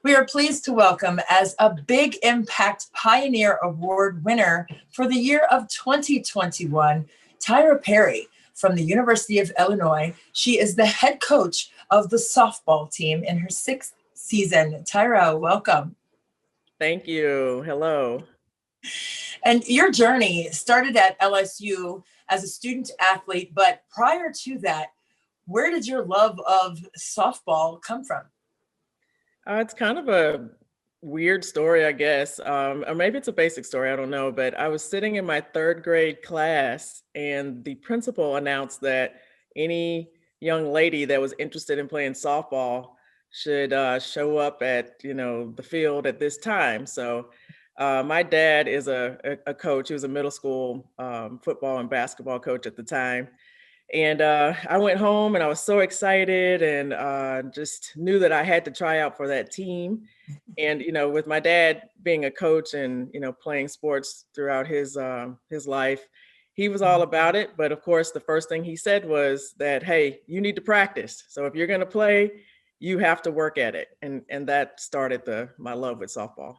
We are pleased to welcome as a Big Impact Pioneer Award winner for the year of 2021, Tyra Perry from the University of Illinois. She is the head coach of the softball team in her sixth season. Tyra, welcome. Thank you. Hello. And your journey started at LSU as a student athlete, but prior to that, where did your love of softball come from? It's kind of a weird story, I guess. Or maybe it's a basic story. I don't know. But I was sitting in my third grade class, and the principal announced that any young lady that was interested in playing softball should show up at the field at this time. So my dad is a coach. He was a middle school football and basketball coach at the time. And I went home and I was so excited and just knew that I had to try out for that team. And with my dad being a coach and playing sports throughout his life, he was all about it. But of course, the first thing he said was that, hey, you need to practice. So if you're going to play, you have to work at it. And that started my love with softball.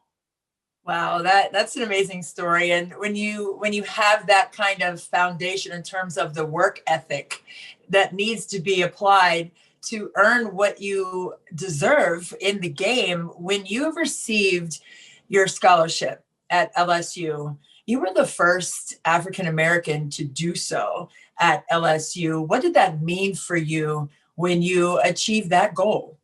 Wow, that's an amazing story. And when you have that kind of foundation in terms of the work ethic that needs to be applied to earn what you deserve in the game, when you received your scholarship at LSU, you were the first African American to do so at LSU. What did that mean for you when you achieved that goal?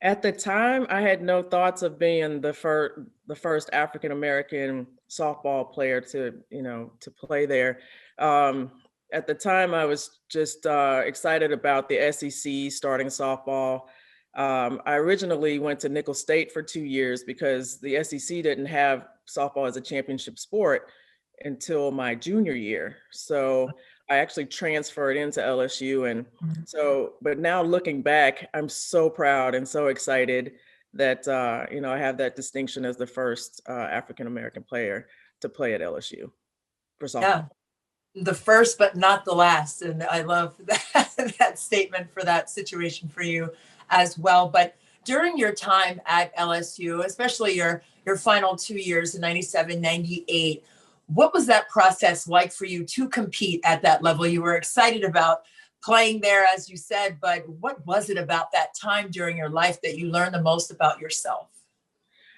At the time, I had no thoughts of being the first African American softball player to play there. Um, at the time, I was just excited about the SEC starting softball. I originally went to Nickel State for 2 years because the SEC didn't have softball as a championship sport until my junior year. So I actually transferred into LSU. And so, but now looking back, I'm so proud and so excited that, I have that distinction as the first African American player to play at LSU for Yeah, softball. the first but not the last, and I love that statement for that situation for you as well. But during your time at LSU, especially your final 2 years in 97, 98, what was that process like for you to compete at that level? You were excited about playing there, as you said, but what was it about that time during your life that you learned the most about yourself?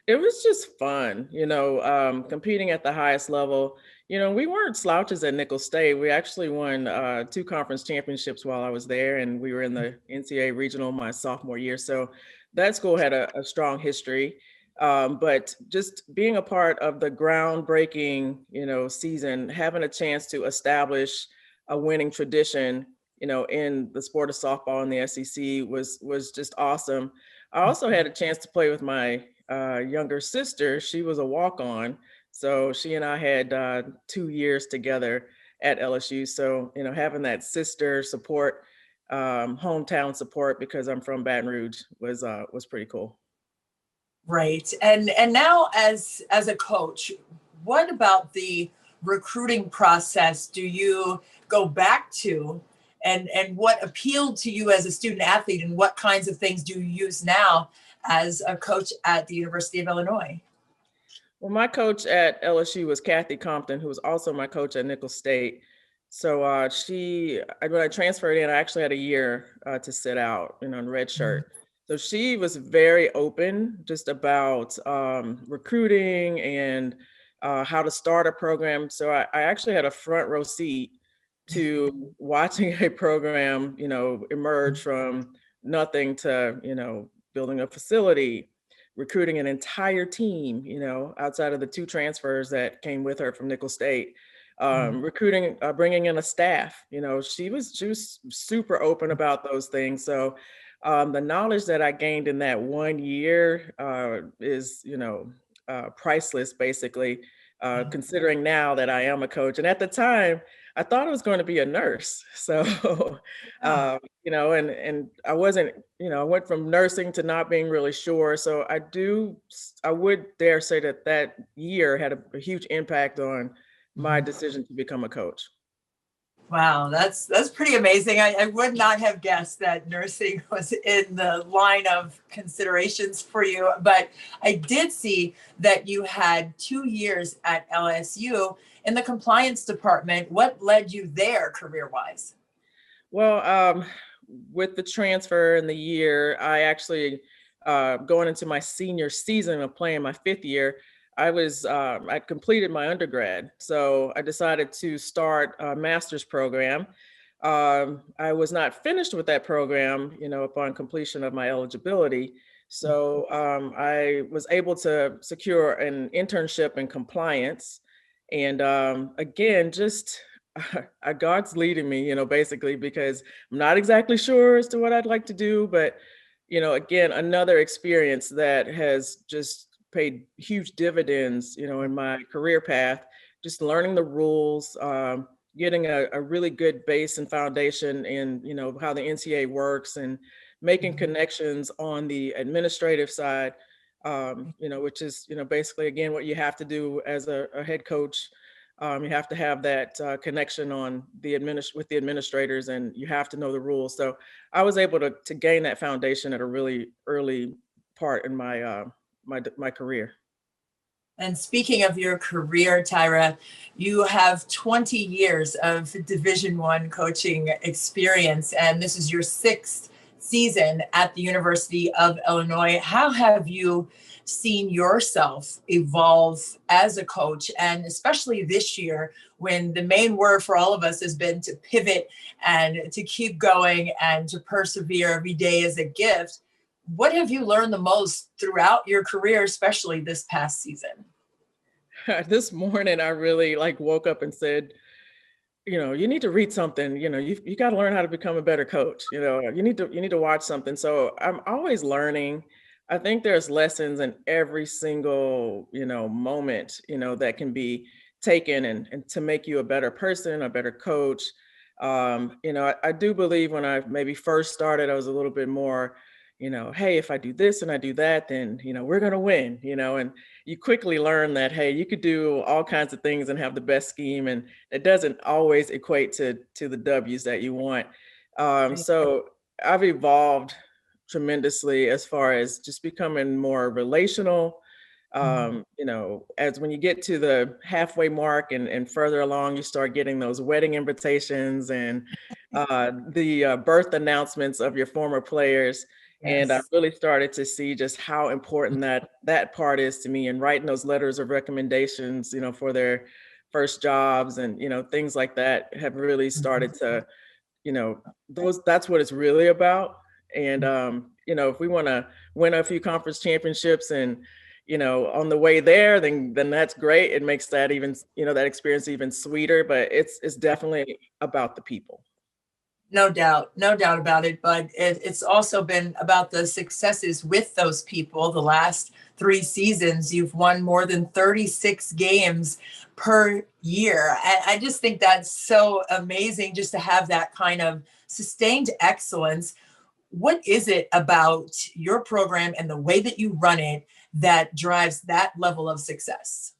It was just fun, competing at the highest level. We weren't slouches at Nickel State. We actually won two conference championships while I was there, and we were in the NCAA regional my sophomore year. So that school had a strong history. But just being a part of the groundbreaking, season, having a chance to establish a winning tradition, in the sport of softball in the SEC was just awesome. I also had a chance to play with my younger sister. She was a walk-on, so she and I had 2 years together at LSU. So having that sister support, hometown support, because I'm from Baton Rouge, was pretty cool. Right. And now as a coach, what about the recruiting process do you go back to, and what appealed to you as a student athlete, and what kinds of things do you use now as a coach at the University of Illinois? Well, my coach at LSU was Kathy Compton, who was also my coach at Nickel State. So when I transferred in, I actually had a year to sit out, in red Mhm. shirt. So she was very open just about recruiting and how to start a program. So I actually had a front row seat to watching a program, emerge from nothing to, building a facility, recruiting an entire team, outside of the two transfers that came with her from Nickel State, recruiting, bringing in a staff. She was super open about those things. So the knowledge that I gained in that 1 year is, priceless, basically. Considering now that I am a coach, and at the time, I thought I was going to be a nurse. So, Yeah. and I wasn't, I went from nursing to not being really sure. So I would dare say that year had a huge impact on my decision to become a coach. Wow, that's pretty amazing. I would not have guessed that nursing was in the line of considerations for you, but I did see that you had 2 years at LSU in the compliance department. What led you there career-wise? Well, with the transfer in the year, I actually, going into my senior season of playing my fifth year, I completed my undergrad. So I decided to start a master's program. I was not finished with that program, upon completion of my eligibility. So I was able to secure an internship in compliance. And again, just God's leading me, basically, because I'm not exactly sure as to what I'd like to do, but again, another experience that has just paid huge dividends, in my career path, just learning the rules, getting a really good base and foundation in, how the NCAA works and making connections on the administrative side, which is, basically, again, what you have to do as a head coach. You have to have that connection on with the administrators, and you have to know the rules. So I was able to gain that foundation at a really early part in my career. And speaking of your career, Tyra, you have 20 years of Division One coaching experience, and this is your sixth season at the University of Illinois. How have you seen yourself evolve as a coach, and especially this year when the main word for all of us has been to pivot and to keep going and to persevere every day as a gift? What have you learned the most throughout your career, especially this past season? This morning, I really woke up and said, you need to read something. You got to learn how to become a better coach. You need to watch something. So I'm always learning. I think there's lessons in every single moment that can be taken and to make you a better person, a better coach. I do believe when I maybe first started, I was a little bit more, hey, if I do this and I do that, then we're gonna win. And you quickly learn that, hey, you could do all kinds of things and have the best scheme, and it doesn't always equate to the W's that you want. So I've evolved tremendously as far as just becoming more relational. As when you get to the halfway mark and further along, you start getting those wedding invitations and the birth announcements of your former players. And I Yes. really started to see just how important that part is to me, and writing those letters of recommendations, for their first jobs and, things like that have really started to, that's what it's really about. And, if we want to win a few conference championships and, on the way there, then that's great. It makes that even, that experience even sweeter, but it's definitely about the people. No doubt about it. But it's also been about the successes with those people. The last 3 seasons, you've won more than 36 games per year. And I just think that's so amazing just to have that kind of sustained excellence. What is it about your program and the way that you run it that drives that level of success?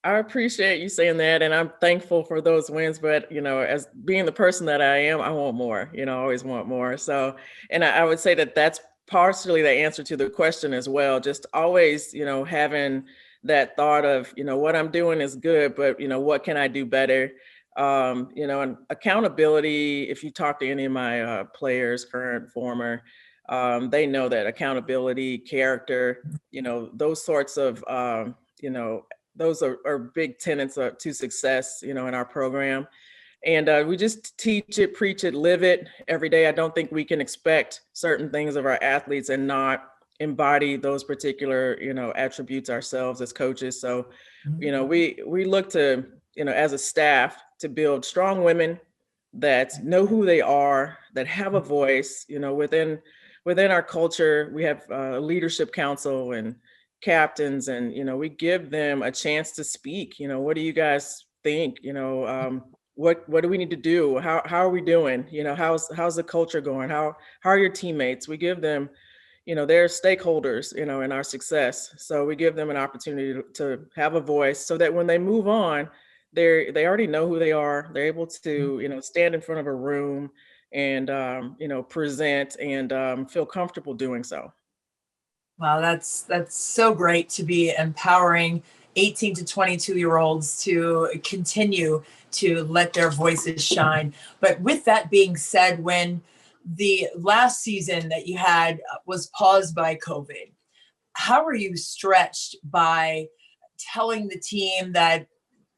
I appreciate you saying that, and I'm thankful for those wins. But as being the person that I am, I want more. I always want more. So, and I would say that that's partially the answer to the question as well. Just always, having that thought of, what I'm doing is good, but what can I do better? And accountability. If you talk to any of my players, current, former, they know that accountability, character, those sorts of, those are big tenets to success, in our program. And we just teach it, preach it, live it every day. I don't think we can expect certain things of our athletes and not embody those particular, attributes ourselves as coaches. So, we look to, as a staff, to build strong women that know who they are, that have a voice, within our culture. We have a leadership council and captains, and we give them a chance to speak. What do you guys think? What do we need to do? How are we doing? How's the culture going? How are your teammates? We give them, they're stakeholders, in our success. So we give them an opportunity to have a voice, so that when they move on, they already know who they are. They're able to, stand in front of a room and, present and feel comfortable doing so. Wow, that's so great to be empowering 18 to 22-year-olds to continue to let their voices shine. But with that being said, when the last season that you had was paused by COVID, how were you stretched by telling the team that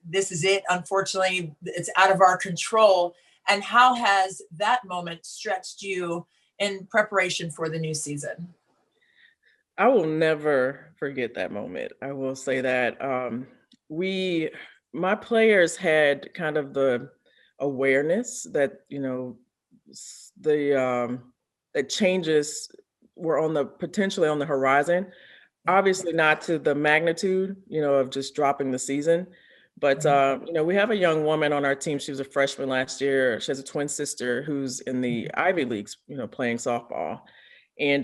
this is it? Unfortunately, it's out of our control. And how has that moment stretched you in preparation for the new season? I will never forget that moment. I will say that we, my players had kind of the awareness that the that changes were on the potentially on the horizon. Obviously, not to the magnitude, of just dropping the season. But we have a young woman on our team. She was a freshman last year. She has a twin sister who's in the Ivy Leagues, playing softball, and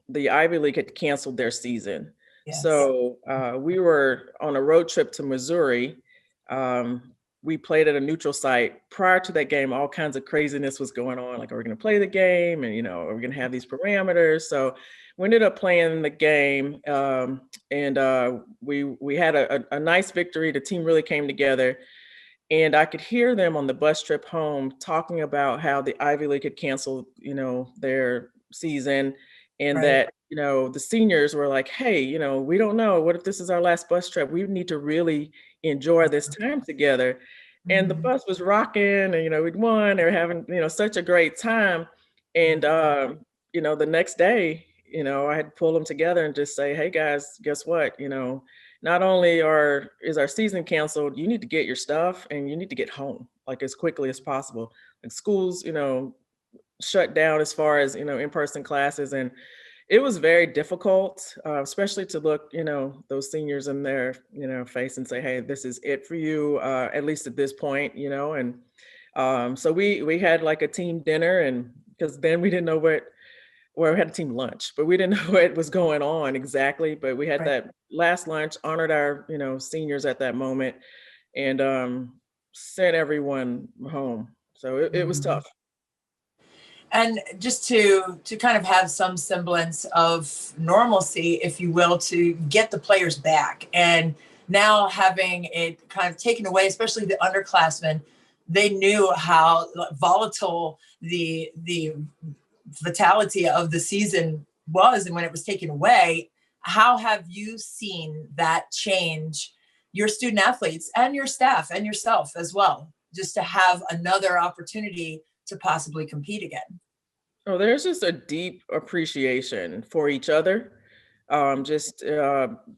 the Ivy League had canceled their season. Yes. So we were on a road trip to Missouri. We played at a neutral site. Prior to that game, all kinds of craziness was going on. Like, are we going to play the game? And, are we going to have these parameters? So we ended up playing the game, and we had a nice victory. The team really came together. And I could hear them on the bus trip home talking about how the Ivy League had canceled, their season, and Right. that, the seniors were like, hey, we don't know. What if this is our last bus trip? We need to really enjoy this time together. And the Mhm. bus was rocking, and, we'd won. They were having, such a great time. And, the next day, I had to pull them together and just say, hey guys, guess what? Not only is our season canceled, you need to get your stuff and you need to get home like as quickly as possible. Like schools, shut down as far as, in-person classes. And it was very difficult, especially to look, those seniors in their, face and say, hey, this is it for you, at least at this point, and so we had like a team dinner, and because then we didn't know we had a team lunch, but we didn't know what was going on exactly. But we had Right. that last lunch, honored our, seniors at that moment, and sent everyone home. So it was Mhm. tough. And just to kind of have some semblance of normalcy, if you will, to get the players back, and now having it kind of taken away, especially the underclassmen, they knew how volatile the vitality of the season was, and when it was taken away, how have you seen that change your student athletes and your staff and yourself as well, just to have another opportunity to possibly compete again? Oh, there's just a deep appreciation for each other. Just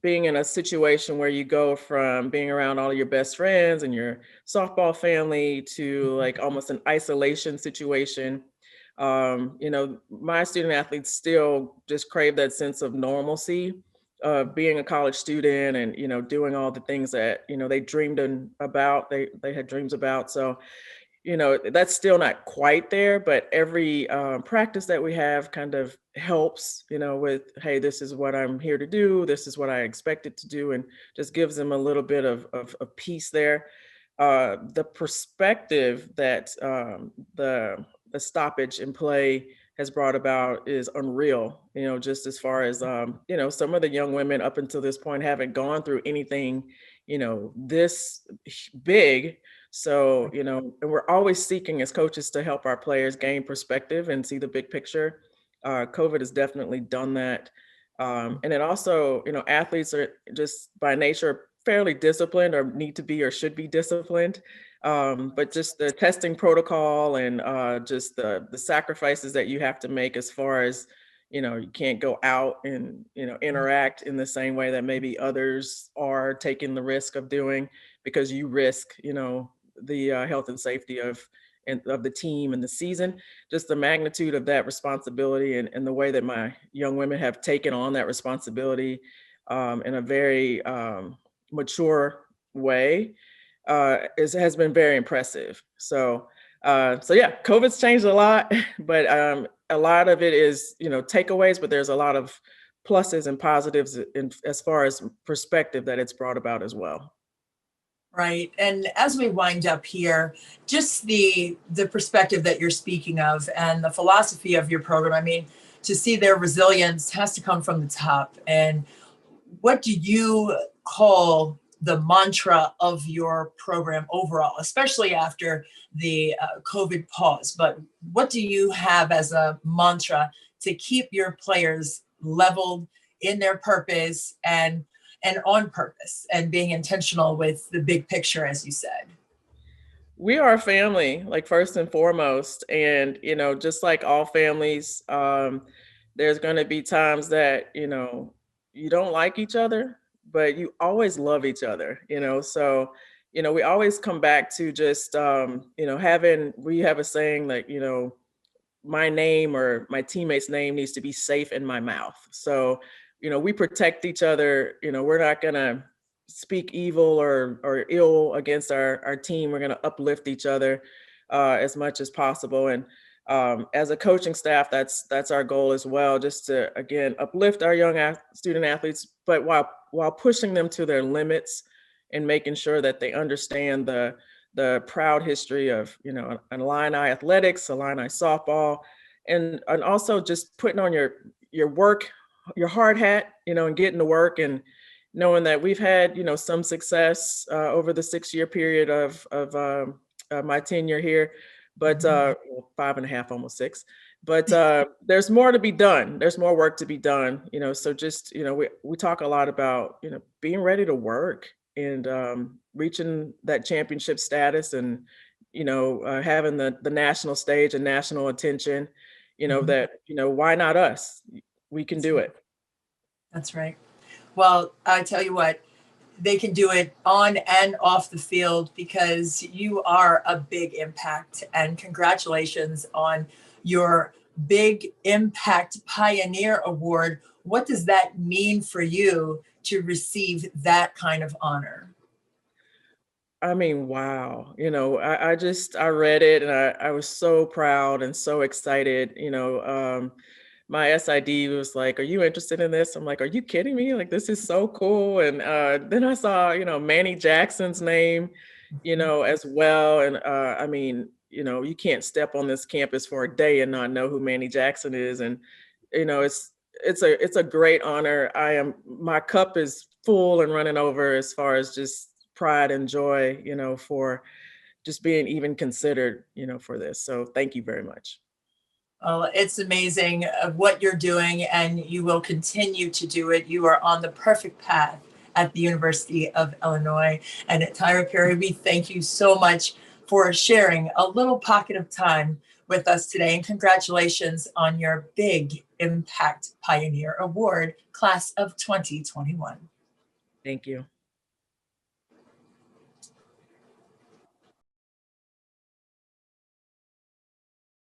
being in a situation where you go from being around all of your best friends and your softball family to like almost an isolation situation. My student athletes still just crave that sense of normalcy of being a college student and, doing all the things that, they dreamed about, they had dreams about. So that's still not quite there, but every practice that we have kind of helps, with, hey, this is what I'm here to do. This is what I expected to do. And just gives them a little bit of peace there. The perspective that the stoppage in play has brought about is unreal, just as far as, some of the young women up until this point haven't gone through anything, this big. So, and we're always seeking as coaches to help our players gain perspective and see the big picture. COVID has definitely done that. And then also, athletes are just by nature fairly disciplined or need to be or should be disciplined. But just the testing protocol and just the sacrifices that you have to make as far as, you can't go out and, interact in the same way that maybe others are taking the risk of doing because you risk, the health and safety of the team and the season. Just the magnitude of that responsibility and the way that my young women have taken on that responsibility in a very mature way has been very impressive. So yeah, COVID's changed a lot, but a lot of it is, takeaways, but there's a lot of pluses and positives as far as perspective that it's brought about as well. Right. And as we wind up here, just the perspective that you're speaking of and the philosophy of your program, I mean, to see their resilience has to come from the top. And what do you call the mantra of your program overall, especially after the COVID pause? But what do you have as a mantra to keep your players leveled in their purpose and on purpose and being intentional with the big picture, as you said? We are a family, like first and foremost. And, just like all families, there's going to be times that, you don't like each other, but you always love each other, So, we always come back to just, we have a saying like, my name or my teammate's name needs to be safe in my mouth. So, we protect each other. We're not gonna speak evil or ill against our team. We're gonna uplift each other as much as possible. And as a coaching staff, that's our goal as well, just to again uplift our young student athletes, but while pushing them to their limits and making sure that they understand the proud history of Illini athletics, Illini softball, and also just putting on your work, your hard hat, and getting to work and knowing that we've had some success over the 6-year period of my tenure here, but well, 5.5, almost 6. But there's more to be done. There's more work to be done. So just we talk a lot about being ready to work and reaching that championship status and having the national stage and national attention, Mhm. that why not us? We can do it. That's right. Well, I tell you what, they can do it on and off the field because you are a big impact. And congratulations on your Big Impact Pioneer Award. What does that mean for you to receive that kind of honor? I mean, wow. I read it and I was so proud and so excited. My SID was like, "Are you interested in this?" I'm like, "Are you kidding me? Like, this is so cool." And then I saw, Manny Jackson's name, as well. And I mean, you can't step on this campus for a day and not know who Manny Jackson is. And, it's a great honor. My cup is full and running over as far as just pride and joy, for just being even considered, for this. So thank you very much. Well, it's amazing what you're doing, and you will continue to do it. You are on the perfect path at the University of Illinois. And at Tyra Perry, we thank you so much for sharing a little pocket of time with us today. And congratulations on your Big Impact Pioneer Award, class of 2021. Thank you.